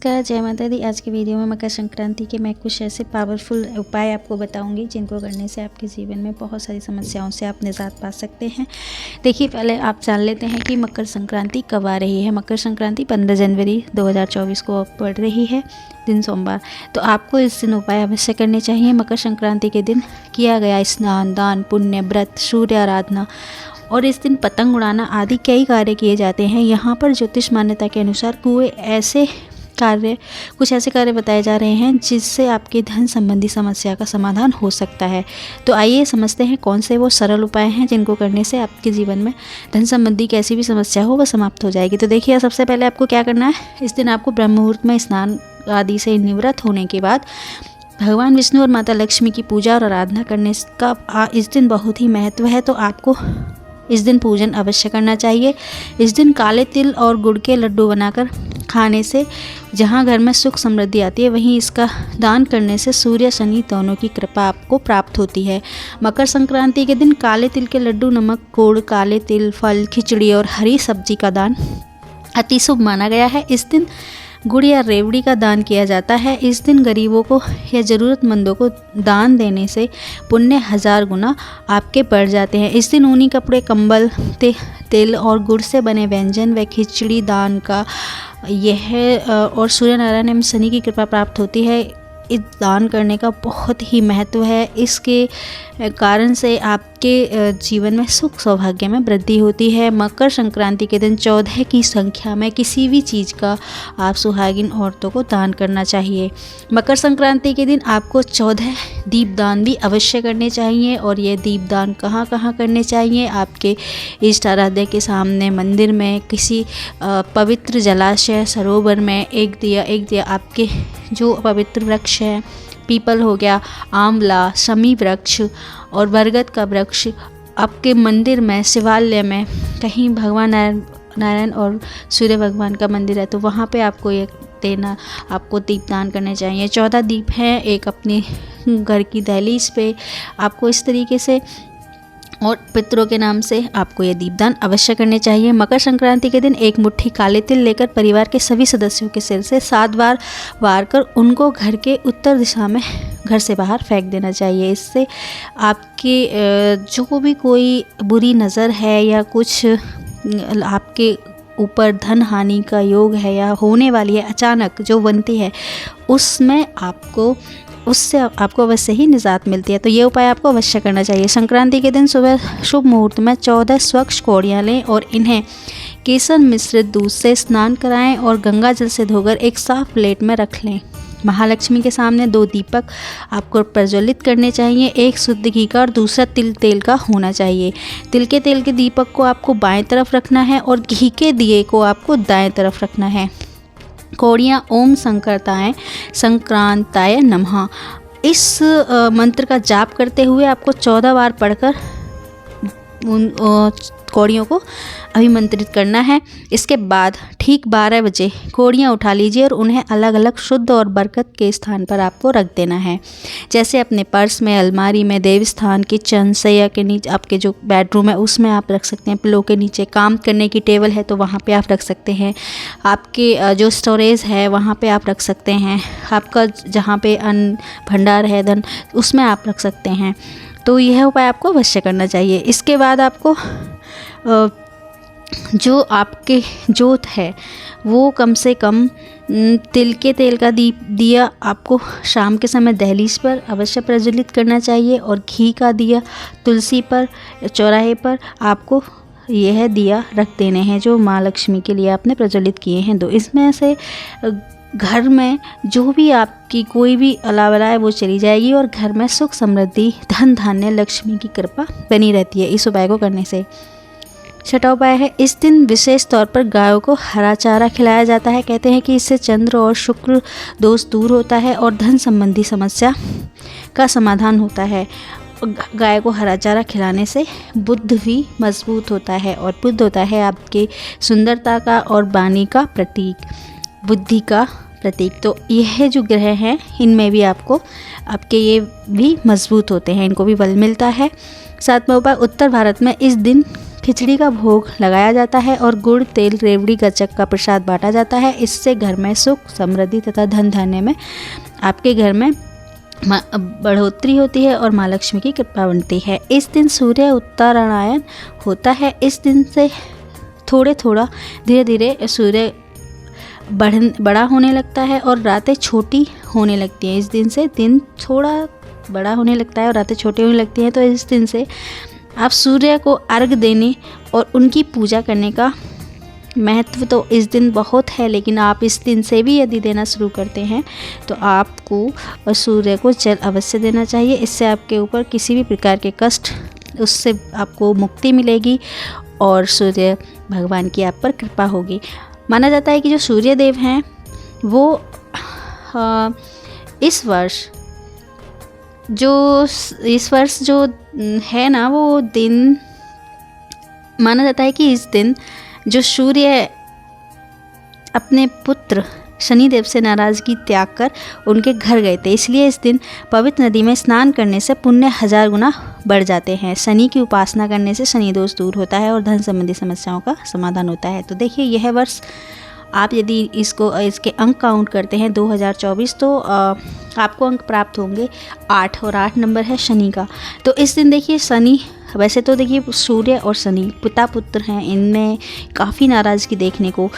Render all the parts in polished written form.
नमस्कार, जय माता दी। आज की वीडियो में मकर संक्रांति के मैं कुछ ऐसे पावरफुल उपाय आपको बताऊंगी जिनको करने से आपके जीवन में बहुत सारी समस्याओं से आप निजात पा सकते हैं। देखिए, पहले आप जान लेते हैं कि मकर संक्रांति कब आ रही है। मकर संक्रांति 15 जनवरी 2024 को पड़ रही है, दिन सोमवार। तो आपको इस दिन उपाय अवश्य करने चाहिए। मकर संक्रांति के दिन किया गया स्नान, दान, पुण्य, व्रत, सूर्य आराधना और इस दिन पतंग उड़ाना आदि कई कार्य किए जाते हैं। यहाँ पर ज्योतिष मान्यता के अनुसार कुछ ऐसे कार्य बताए जा रहे हैं जिससे आपके धन संबंधी समस्या का समाधान हो सकता है। तो आइए समझते हैं कौन से वो सरल उपाय हैं जिनको करने से आपके जीवन में धन संबंधी कैसी भी समस्या हो वह समाप्त हो जाएगी। तो देखिए, सबसे पहले आपको क्या करना है। इस दिन आपको ब्रह्म मुहूर्त में स्नान आदि से निवृत्त होने के बाद भगवान विष्णु और माता लक्ष्मी की पूजा और आराधना करने का इस दिन बहुत ही महत्व है। तो आपको इस दिन पूजन अवश्य करना चाहिए। इस दिन काले तिल और गुड़ के लड्डू बनाकर खाने से जहां घर में सुख समृद्धि आती है, वहीं इसका दान करने से सूर्य शनि दोनों की कृपा आपको प्राप्त होती है। मकर संक्रांति के दिन काले तिल के लड्डू, नमक, गुड़, काले तिल, फल, खिचड़ी और हरी सब्जी का दान अति शुभ माना गया है। इस दिन गुड़ या रेवड़ी का दान किया जाता है। इस दिन गरीबों को या ज़रूरतमंदों को दान देने से पुण्य 1000 गुना आपके बढ़ जाते हैं। इस दिन ऊनी कपड़े, कंबल, तिल और गुड़ से बने व्यंजन व खिचड़ी दान का और सूर्य नारायण एवं शनि की कृपा प्राप्त होती है। इस दान करने का बहुत ही महत्व है। इसके कारण से आपके जीवन में सुख सौभाग्य में वृद्धि होती है। मकर संक्रांति के दिन 14 की संख्या में किसी भी चीज़ का आप सुहागिन औरतों को दान करना चाहिए। मकर संक्रांति के दिन आपको 14 दीपदान भी अवश्य करने चाहिए। और ये दीपदान कहाँ कहाँ करने चाहिए? आपके इष्ट आराध्य के सामने, मंदिर में, किसी पवित्र जलाशय, सरोवर में एक दिया आपके जो पवित्र वृक्ष है, पीपल हो गया, आंवला, शमी वृक्ष और बरगद का वृक्ष, आपके मंदिर में, शिवालय में, कहीं भगवान नारायण और सूर्य भगवान का मंदिर है तो वहाँ पे आपको ये देना, आपको दीपदान करने चाहिए। 14 दीप हैं, एक अपने घर की दहलीज पे आपको इस तरीके से और पितरों के नाम से आपको ये दीपदान अवश्य करने चाहिए। मकर संक्रांति के दिन एक मुट्ठी काले तिल लेकर परिवार के सभी सदस्यों के सिर से 7 बार वार कर उनको घर के उत्तर दिशा में घर से बाहर फेंक देना चाहिए। इससे आपके जो भी कोई बुरी नज़र है या कुछ आपके ऊपर धन हानि का योग है या होने वाली है अचानक जो बनती है, उससे आपको अवश्य ही निजात मिलती है। तो ये उपाय आपको अवश्य करना चाहिए। संक्रांति के दिन सुबह शुभ मुहूर्त में 14 स्वच्छ कौड़ियाँ लें और इन्हें केसर मिश्रित दूध से स्नान कराएं और गंगा जल से धोकर एक साफ प्लेट में रख लें। महालक्ष्मी के सामने 2 दीपक आपको प्रज्वलित करने चाहिए। एक शुद्ध घी का और दूसरा तिल तेल का होना चाहिए। तिल के दीपक को आपको बाएं तरफ रखना है और घी के दिए को आपको दाएं तरफ रखना है। कौड़ियाँ ओम संक्रांताय नमः इस मंत्र का जाप करते हुए आपको 14 बार पढ़कर उन कौड़ियों को अभिमंत्रित करना है। इसके बाद ठीक 12 बजे कौड़ियाँ उठा लीजिए और उन्हें अलग अलग शुद्ध और बरकत के स्थान पर आपको रख देना है। जैसे अपने पर्स में, अलमारी में, देव स्थान, किचन, सैया के नीचे, आपके जो बेडरूम है उसमें आप रख सकते हैं। पिलो के नीचे, काम करने की टेबल है तो वहाँ पे आप रख सकते हैं। आपके जो स्टोरेज है वहाँ पे आप रख सकते हैं। आपका जहाँ पे अन्न भंडार है, धन, उसमें आप रख सकते हैं। तो यह उपाय आपको अवश्य करना चाहिए। इसके बाद आपको जो आपके जोत है वो कम से कम तिल के तेल का दिया आपको शाम के समय दहलीज पर अवश्य प्रज्वलित करना चाहिए। और घी का दिया तुलसी पर, चौराहे पर आपको यह दिया रख देने हैं जो माँ लक्ष्मी के लिए आपने प्रज्वलित किए हैं। तो इसमें से घर में जो भी आपकी कोई भी अलावला है वो चली जाएगी और घर में सुख समृद्धि, धन धान्य, लक्ष्मी की कृपा बनी रहती है इस उपाय को करने से। 6वां उपाय है, इस दिन विशेष तौर पर गायों को हरा चारा खिलाया जाता है। कहते हैं कि इससे चंद्र और शुक्र दोष दूर होता है और धन संबंधी समस्या का समाधान होता है। गाय को हरा चारा खिलाने से बुद्ध भी मजबूत होता है और बुद्ध होता है आपके सुंदरता का और वाणी का प्रतीक, बुद्धि का प्रतीक। तो यह जो ग्रह हैं इनमें भी आपके ये भी मजबूत होते हैं, इनको भी बल मिलता है। 7वां उपाय, उत्तर भारत में इस दिन खिचड़ी का भोग लगाया जाता है और गुड़, तेल, रेवड़ी, गज्जक का प्रसाद बांटा जाता है। इससे घर में सुख, समृद्धि तथा धन धान्य में आपके घर में बढ़ोतरी होती है और माँ लक्ष्मी की कृपा बनती है। इस दिन सूर्य उत्तरायण होता है। इस दिन से थोड़ा धीरे धीरे सूर्य बड़ा होने लगता है और रातें छोटी होने लगती हैं। इस दिन से दिन थोड़ा बड़ा होने लगता है और रातें छोटी होने लगती हैं। तो इस दिन से आप सूर्य को अर्घ देने और उनकी पूजा करने का महत्व तो इस दिन बहुत है, लेकिन आप इस दिन से भी यदि देना शुरू करते हैं तो आपको सूर्य को जल अवश्य देना चाहिए। इससे आपके ऊपर किसी भी प्रकार के कष्ट, उससे आपको मुक्ति मिलेगी और सूर्य भगवान की आप पर कृपा होगी। माना जाता है कि जो सूर्य देव हैं वो इस वर्ष जो है ना, वो दिन माना जाता है कि इस दिन जो सूर्य अपने पुत्र शनिदेव से नाराज़गी त्याग कर उनके घर गए थे, इसलिए इस दिन पवित्र नदी में स्नान करने से पुण्य 1000 गुना बढ़ जाते हैं। शनि की उपासना करने से शनि दोष दूर होता है और धन संबंधी समस्याओं का समाधान होता है। तो देखिए, यह वर्ष आप यदि इसके अंक काउंट करते हैं 2024, तो आपको अंक प्राप्त होंगे 8 और 8 नंबर है शनि का। तो इस दिन देखिए शनि, वैसे तो देखिए सूर्य और शनि पिता पुत्र हैं, इनमें काफ़ी नाराज़गी देखने को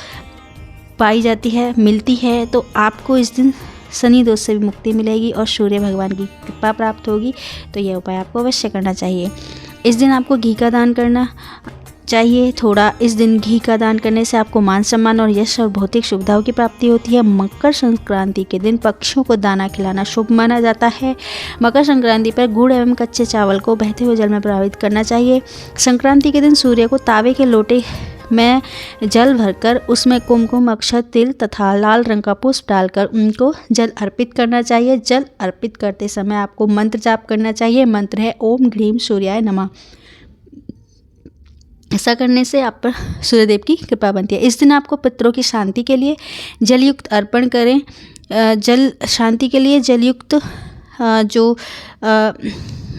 पाई जाती है, मिलती है। तो आपको इस दिन शनि दोष से भी मुक्ति मिलेगी और सूर्य भगवान की कृपा प्राप्त होगी। तो यह उपाय आपको अवश्य करना चाहिए। इस दिन आपको घी का दान करना चाहिए थोड़ा। इस दिन घी का दान करने से आपको मान सम्मान और यश और भौतिक सुविधाओं की प्राप्ति होती है। मकर संक्रांति के दिन पक्षियों को दाना खिलाना शुभ माना जाता है। मकर संक्रांति पर गुड़ एवं कच्चे चावल को बहते हुए जल में प्रवाहित करना चाहिए। संक्रांति के दिन सूर्य को तावे के लोटे में जल भरकर उसमें कुमकुम, अक्षत, तिल तथा लाल रंग का पुष्प डालकर उनको जल अर्पित करना चाहिए। जल अर्पित करते समय आपको मंत्र जाप करना चाहिए। मंत्र है ओम ह्रीम सूर्याय नमः। ऐसा करने से आप पर सूर्यदेव की कृपा बनती है। इस दिन आपको पितरों की शांति के लिए जलयुक्त अर्पण करें। जल शांति के लिए जलयुक्त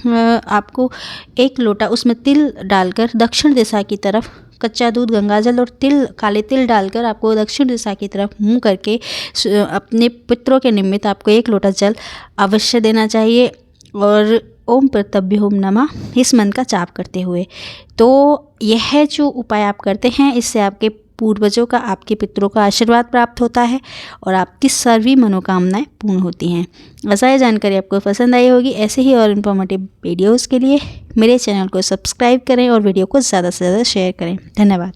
आपको 1 लोटा उसमें तिल डालकर दक्षिण दिशा की तरफ, कच्चा दूध, गंगाजल और काले तिल डालकर आपको दक्षिण दिशा की तरफ मुंह करके अपने पितरों के निमित्त आपको 1 लोटा जल अवश्य देना चाहिए और ओम प्रत्यभ्योम नमः इस मंत्र का जाप करते हुए। तो यह जो उपाय आप करते हैं, इससे आपके पूर्वजों का, आपके पितरों का आशीर्वाद प्राप्त होता है और आपकी सभी मनोकामनाएं पूर्ण होती हैं। ऐसा यह जानकारी आपको पसंद आई होगी। ऐसे ही और इन्फॉर्मेटिव वीडियोज़ के लिए मेरे चैनल को सब्सक्राइब करें और वीडियो को ज़्यादा से ज़्यादा शेयर करें। धन्यवाद।